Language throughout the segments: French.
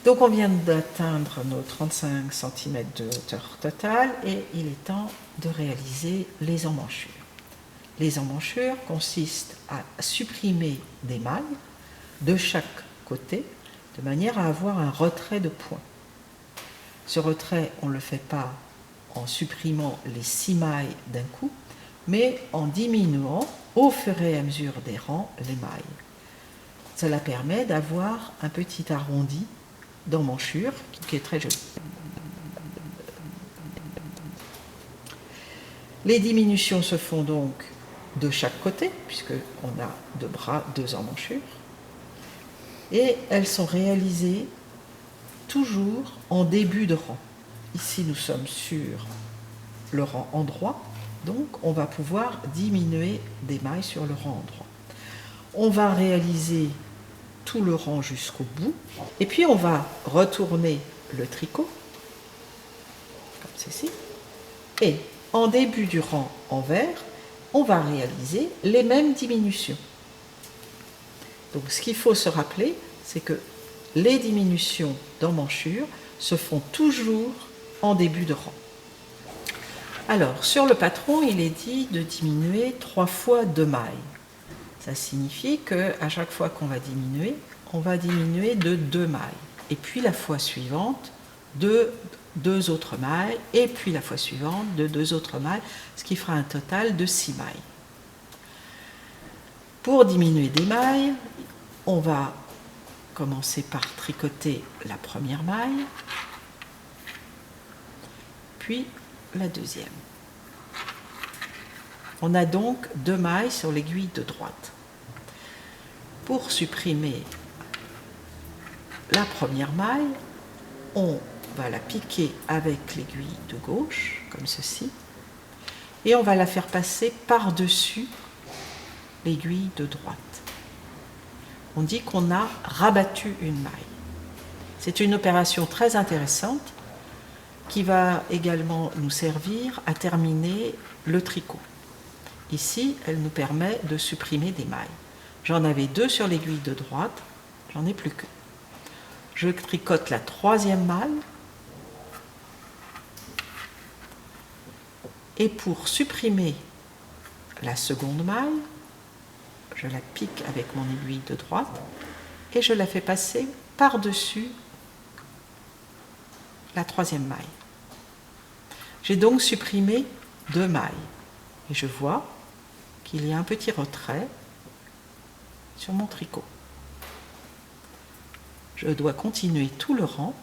Donc on vient d'atteindre nos 35 cm de hauteur totale et il est temps de réaliser les emmanchures. Les emmanchures consistent à supprimer des mailles de chaque côté de manière à avoir un retrait de points. Ce retrait, on ne le fait pas en supprimant les 6 mailles d'un coup, mais en diminuant au fur et à mesure des rangs les mailles. Cela permet d'avoir un petit arrondi d'emmanchure qui est très joli. Les diminutions se font donc de chaque côté, puisqu'on a 2 bras, 2 emmanchures, et elles sont réalisées toujours en début de rang. Ici, nous sommes sur le rang endroit, donc on va pouvoir diminuer des mailles sur le rang endroit. On va réaliser tout le rang jusqu'au bout, et puis on va retourner le tricot, comme ceci, et en début du rang envers, on va réaliser les mêmes diminutions. Donc ce qu'il faut se rappeler, c'est que les diminutions d'emmanchure se font toujours en début de rang. Alors, sur le patron, il est dit de diminuer 3 fois 2 mailles. Ça signifie qu'à chaque fois qu'on va diminuer, on va diminuer de 2 mailles. Et puis la fois suivante, de 2 autres mailles, et puis la fois suivante, de 2 autres mailles, ce qui fera un total de 6 mailles. Pour diminuer des mailles, on va commencer par tricoter la première maille, puis la deuxième. On a donc 2 mailles sur l'aiguille de droite. Pour supprimer la première maille, on va la piquer avec l'aiguille de gauche, comme ceci, et on va la faire passer par-dessus l'aiguille de droite. On dit qu'on a rabattu une maille. C'est une opération très intéressante qui va également nous servir à terminer le tricot. Ici, elle nous permet de supprimer des mailles. J'en avais 2 sur l'aiguille de droite, j'en ai plus qu'une. Je tricote la 3e maille et pour supprimer la seconde maille, je la pique avec mon aiguille de droite et je la fais passer par-dessus la 3e maille. J'ai donc supprimé 2 mailles et je vois qu'il y a un petit retrait sur mon tricot. Je dois continuer tout le rang,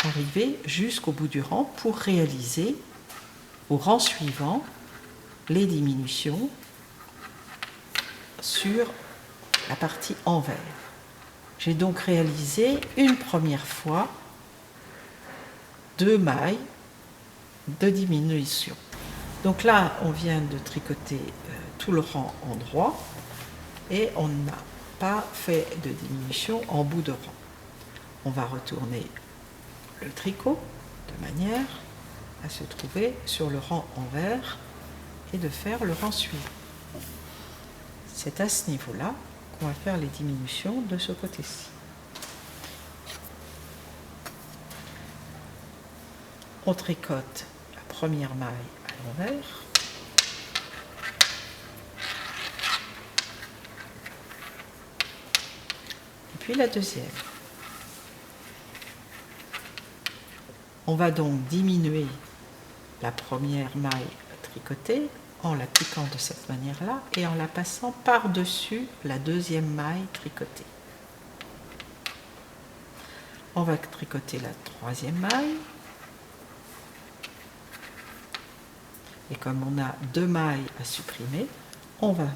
arriver jusqu'au bout du rang pour réaliser au rang suivant les diminutions sur la partie envers. J'ai donc réalisé une première fois 2 mailles de diminution. Donc là, on vient de tricoter tout le rang en droit et on n'a pas fait de diminution en bout de rang. On va retourner le tricot de manière à se trouver sur le rang envers et de faire le rang suivant. C'est à ce niveau-là qu'on va faire les diminutions de ce côté-ci. On tricote la première maille à l'envers. Et puis la deuxième. On va donc diminuer la première maille tricotée en la piquant de cette manière-là et en la passant par-dessus la deuxième maille tricotée. On va tricoter la 3e maille. Et comme on a 2 mailles à supprimer, on va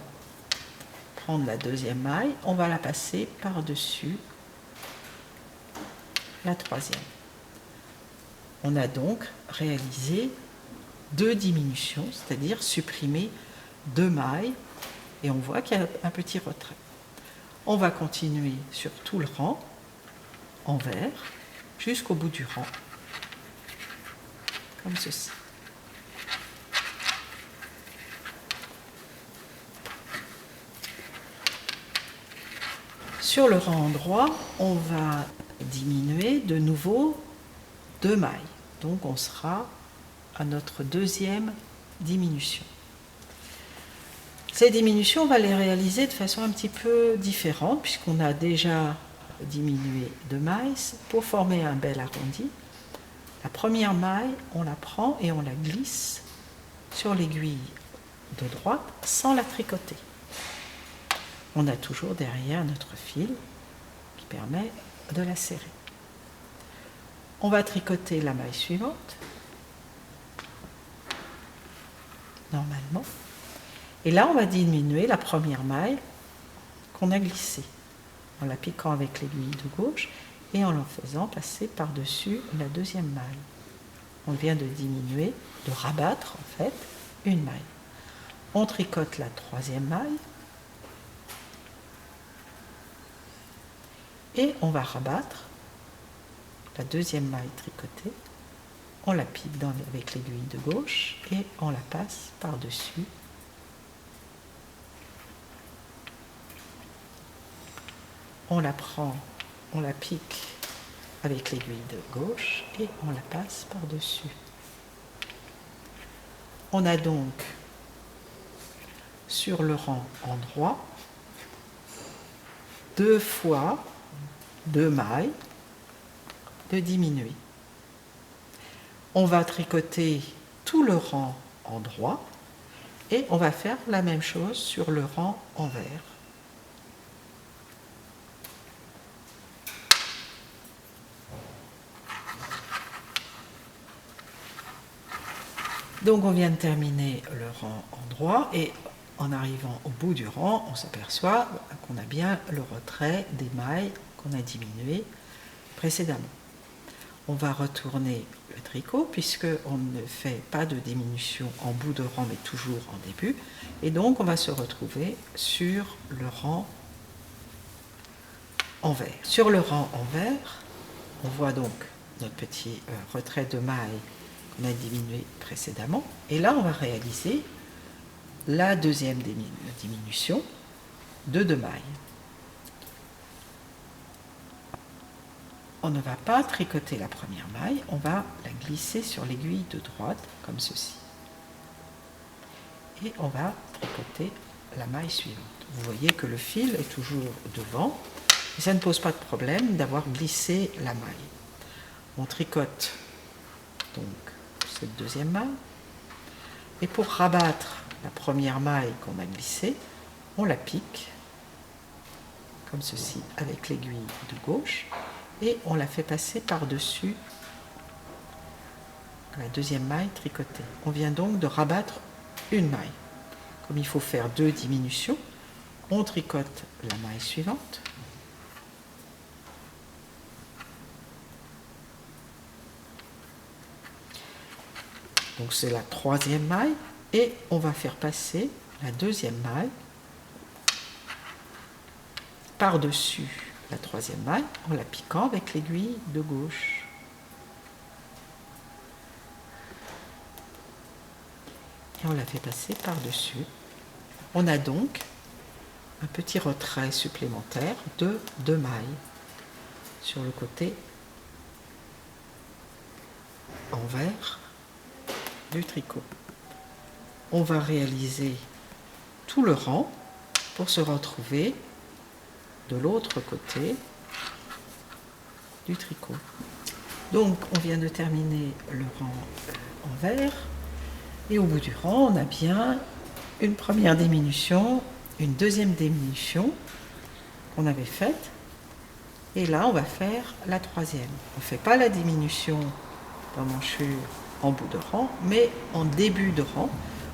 prendre la 2e maille, on va la passer par-dessus la 3e. On a donc réalisé 2 diminutions, c'est-à-dire supprimer 2 mailles, et on voit qu'il y a un petit retrait. On va continuer sur tout le rang, envers, jusqu'au bout du rang, comme ceci. Sur le rang endroit, on va diminuer de nouveau 2 mailles. Donc on sera à notre deuxième diminution. Ces diminutions, on va les réaliser de façon un petit peu différente, puisqu'on a déjà diminué 2 mailles. Pour former un bel arrondi, la première maille, on la prend et on la glisse sur l'aiguille de droite sans la tricoter. On a toujours derrière notre fil qui permet de la serrer. On va tricoter la maille suivante, normalement. Et là, on va diminuer la première maille qu'on a glissée, en la piquant avec l'aiguille de gauche et en la faisant passer par-dessus la deuxième maille. On vient de diminuer, de rabattre en fait, une maille. On tricote la troisième maille et on va rabattre la deuxième maille tricotée. On la pique avec l'aiguille de gauche et on la passe par-dessus. On la prend, on la pique avec l'aiguille de gauche et on la passe par-dessus. On a donc sur le rang endroit 2 fois 2 mailles de diminuer. On va tricoter tout le rang endroit et on va faire la même chose sur le rang envers. Donc on vient de terminer le rang endroit et en arrivant au bout du rang, on s'aperçoit qu'on a bien le retrait des mailles qu'on a diminuées précédemment. On va retourner le tricot puisqu'on ne fait pas de diminution en bout de rang mais toujours en début. Et donc on va se retrouver sur le rang envers. Sur le rang envers, on voit donc notre petit retrait de mailles qu'on a diminué précédemment. Et là, on va réaliser la deuxième diminution de 2 mailles. On ne va pas tricoter la première maille, on va la glisser sur l'aiguille de droite, comme ceci. Et on va tricoter la maille suivante. Vous voyez que le fil est toujours devant, et ça ne pose pas de problème d'avoir glissé la maille. On tricote donc cette deuxième maille, et pour rabattre la première maille qu'on a glissée, on la pique, comme ceci, avec l'aiguille de gauche, et on la fait passer par-dessus la deuxième maille tricotée. On vient donc de rabattre une maille. Comme il faut faire 2 diminutions, on tricote la maille suivante. Donc c'est la troisième maille et on va faire passer la deuxième maille par-dessus la troisième maille en la piquant avec l'aiguille de gauche. Et on la fait passer par-dessus. On a donc un petit retrait supplémentaire de 2 mailles sur le côté envers du tricot. On va réaliser tout le rang pour se retrouver de l'autre côté du tricot. Donc on vient de terminer le rang envers et au bout du rang on a bien une première diminution, une deuxième diminution qu'on avait faite et là on va faire la troisième. On ne fait pas la diminution d'emmanchure en bout de rang mais en début de rang,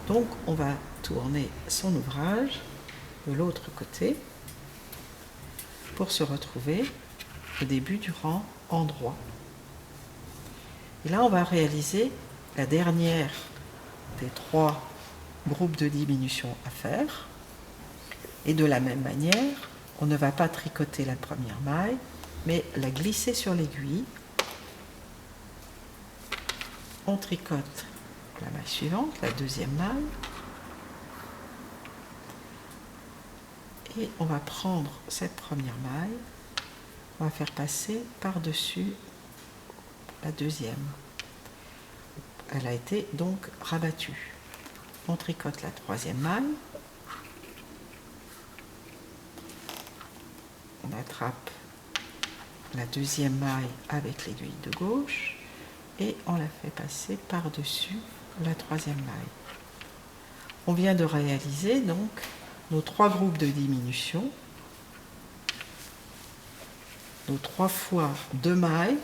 donc on va tourner son ouvrage de l'autre côté pour se retrouver au début du rang endroit. Et là, on va réaliser la dernière des 3 groupes de diminution à faire. Et de la même manière, on ne va pas tricoter la première maille, mais la glisser sur l'aiguille. On tricote la maille suivante, la deuxième maille. Et on va prendre cette première maille on va faire passer par-dessus la deuxième. Elle a été donc rabattue. On tricote la troisième maille. On attrape la deuxième maille avec l'aiguille de gauche et on la fait passer par-dessus la troisième maille. On vient de réaliser donc nos 3 groupes de diminution, nos 3 fois 2 mailles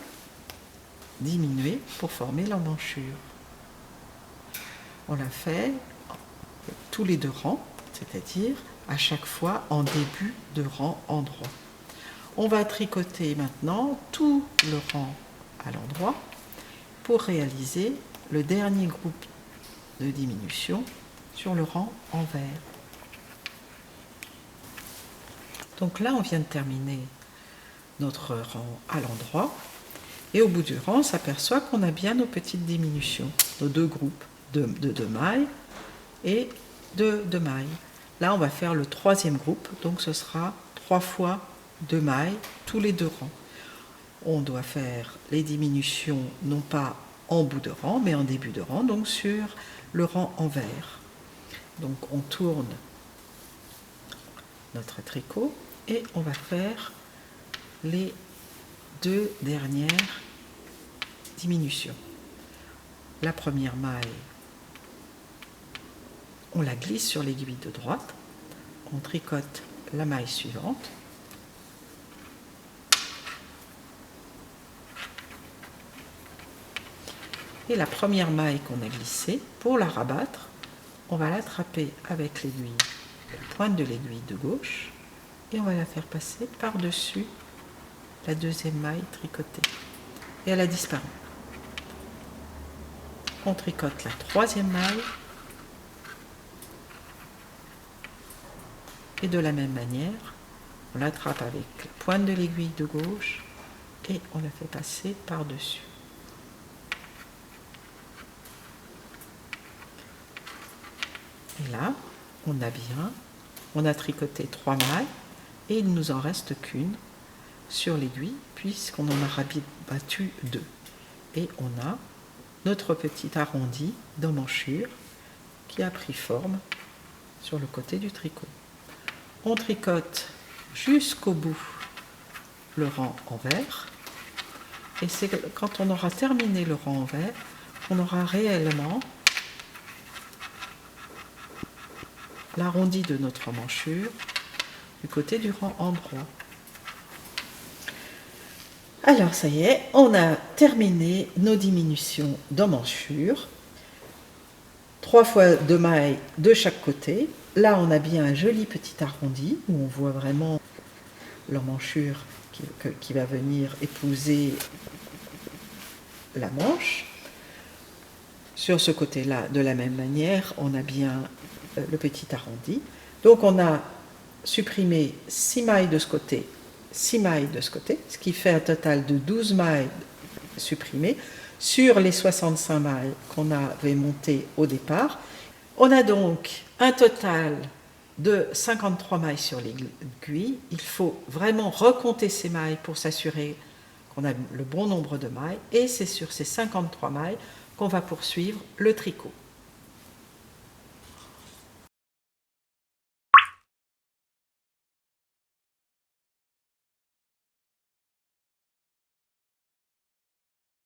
diminuées pour former l'emmanchure. On l'a fait tous les 2 rangs, c'est-à-dire à chaque fois en début de rang endroit. On va tricoter maintenant tout le rang à l'endroit pour réaliser le dernier groupe de diminution sur le rang envers. Donc là, on vient de terminer notre rang à l'endroit et au bout du rang, on s'aperçoit qu'on a bien nos petites diminutions, nos 2 groupes de 2 mailles et de 2 mailles. Là, on va faire le 3e groupe, donc ce sera 3 fois 2 mailles tous les 2 rangs. On doit faire les diminutions non pas en bout de rang, mais en début de rang, donc sur le rang envers. Donc on tourne notre tricot et on va faire les 2 dernières diminutions. La première maille, on la glisse sur l'aiguille de droite, on tricote la maille suivante, et la première maille qu'on a glissée, pour la rabattre, on va l'attraper avec l'aiguille, la pointe de l'aiguille de gauche, et on va la faire passer par-dessus la deuxième maille tricotée. Et elle a disparu. On tricote la troisième maille, et de la même manière, on l'attrape avec la pointe de l'aiguille de gauche, et on la fait passer par-dessus. Et là, on a tricoté 3 mailles et il ne nous en reste qu'une sur l'aiguille puisqu'on en a rabattu 2. Et on a notre petit arrondi d'emmanchure qui a pris forme sur le côté du tricot. On tricote jusqu'au bout le rang envers et c'est quand on aura terminé le rang envers qu'on aura réellement l'arrondi de notre emmanchure du côté du rang endroit. Alors ça y est, on a terminé nos diminutions d'emmanchure. 3 fois 2 mailles de chaque côté. Là on a bien un joli petit arrondi où on voit vraiment l'emmanchure qui va venir épouser la manche. Sur ce côté-là, de la même manière, on a bien le petit arrondi. Donc on a supprimé 6 mailles de ce côté, 6 mailles de ce côté, ce qui fait un total de 12 mailles supprimées sur les 65 mailles qu'on avait montées au départ. On a donc un total de 53 mailles sur l'aiguille. Il faut vraiment recompter ces mailles pour s'assurer qu'on a le bon nombre de mailles et c'est sur ces 53 mailles qu'on va poursuivre le tricot.